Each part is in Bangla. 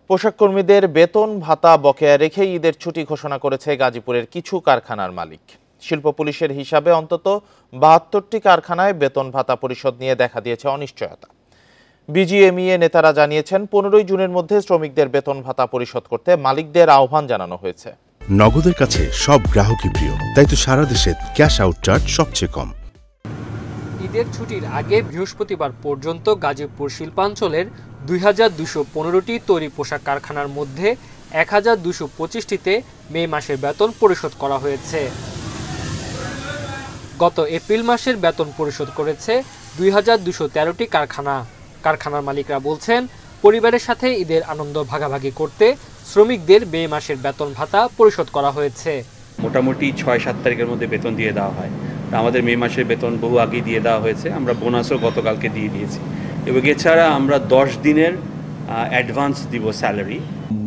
পোশাক কর্মীদের বেতন ভাতা বকেয়া রেখে ঈদের ছুটি ঘোষণা করেছে গাজীপুরের কিছু কারখানার মালিক। শিল্প পুলিশের হিসাবে অন্তত ৭২টি কারখানায় বেতন ভাতা পরিশোধ নিয়ে দেখা দিয়েছে অনিশ্চয়তা। বিজিএমইএ নেতারা জানিয়েছেন ১৫ জুনের মধ্যে শ্রমিকদের বেতন ভাতা পরিশোধ করতে মালিকদের আহ্বান জানানো হয়েছে। নগদের কাছে সব গ্রাহকই প্রিয়, তাই তো সারা দেশে ক্যাশ আউট চার্জ সবচেয়ে কম। ঈদের ছুটির আগে বৃহস্পতিবার পর্যন্ত গাজীপুর শিল্পাঞ্চলের ২,২১৫টি তৈরি পোশাক কারখানার মধ্যে ১,২২৫টিতে মে মাসের বেতন পরিশোধ করা হয়েছে। গত এপ্রিল মাসের বেতন পরিশোধ করেছে ২,২১৩টি কারখানা। কারখানার মালিকরা বলছেন, পরিবারের সাথে ঈদের আনন্দ ভাগাভাগি করতে শ্রমিকদের মে মাসের বেতন ভাতা পরিশোধ করা হয়েছে। মোটামুটি ৬-৭ তারিখের মধ্যে বেতন দিয়ে দেওয়া হয়। আমাদের মে মাসের বেতন বহু আগেই দিয়ে দেওয়া হয়েছে। আমরা বোনাসও গতকালকে দিয়ে দিয়েছি এবং এছাড়া আমরা ১০ দিনের অ্যাডভান্স দিব স্যালারি।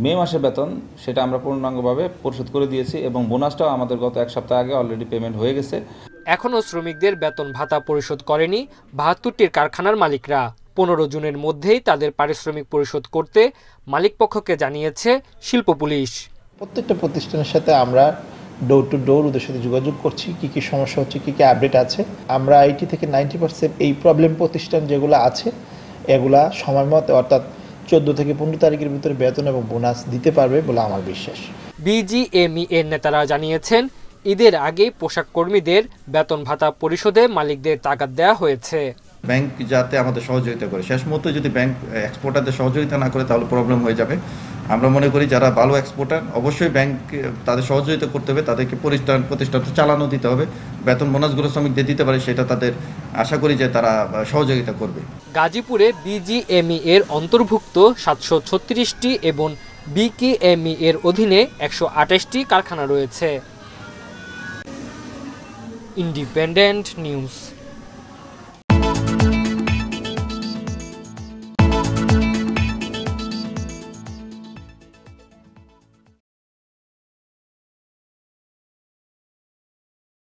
মে মাসের বেতন সেটা আমরা পূর্ণাঙ্গভাবে পরিশোধ করে দিয়েছি এবং বোনাসটাও আমাদের গত এক সপ্তাহ আগে অলরেডি পেমেন্ট হয়ে গেছে। এখনও শ্রমিকদের বেতন ভাতা পরিশোধ করেনি ৭২টির কারখানার মালিকরা। ১৫ জুনের মধ্যেই তাদের পারিশ্রমিক পরিশোধ করতে মালিকপক্ষকে জানিয়েছে শিল্প পুলিশ। প্রত্যেকটা প্রতিষ্ঠানের সাথে আমরা ডোর টু ডোর ওদের সাথে যোগাযোগ করছি, কী কী সমস্যা হচ্ছে, কী কী আপডেট আছে। আমরা 80 থেকে 90% এই প্রবলেম প্রতিষ্ঠান যেগুলো আছে এগুলা সময় মতো অর্থাৎ ১৪ থেকে ১৫ তারিখের ভিতরে বেতন এবং বোনাস দিতে পারবে বলে আমার বিশ্বাস। বিজিএমইএ নেতারা জানিয়েছেন, ঈদের আগেই পোশাক কর্মীদের বেতন ভাতা পরিশোধে মালিকদের তাগাদ দেওয়া হয়েছে। ব্যাংক যাতে আমাদের সহযোগিতা করে, শেষ মুহূর্তে যদি ব্যাংক এক্সপোর্টারদের সহযোগিতা না করে তাহলে প্রবলেম হয়ে যাবে। আমরা মনে করি যারা ভালো এক্সপোর্টার অবশ্যই ব্যাংক তাদের সহযোগিতা করতে হবে, তাদেরকে প্রতিষ্ঠান চালানো দিতে হবে, বেতন বোনাসগুলো শ্রমিকদের দিতে পারে সেটা তাদের আশা করি যে তারা সহযোগিতা করবে। গাজীপুরে বিজিএমই এর অন্তর্ভুক্ত ৭৩৬টি এবং বিকেএমই এর অধীনে ১২৮টি কারখানা রয়েছে। Independent news.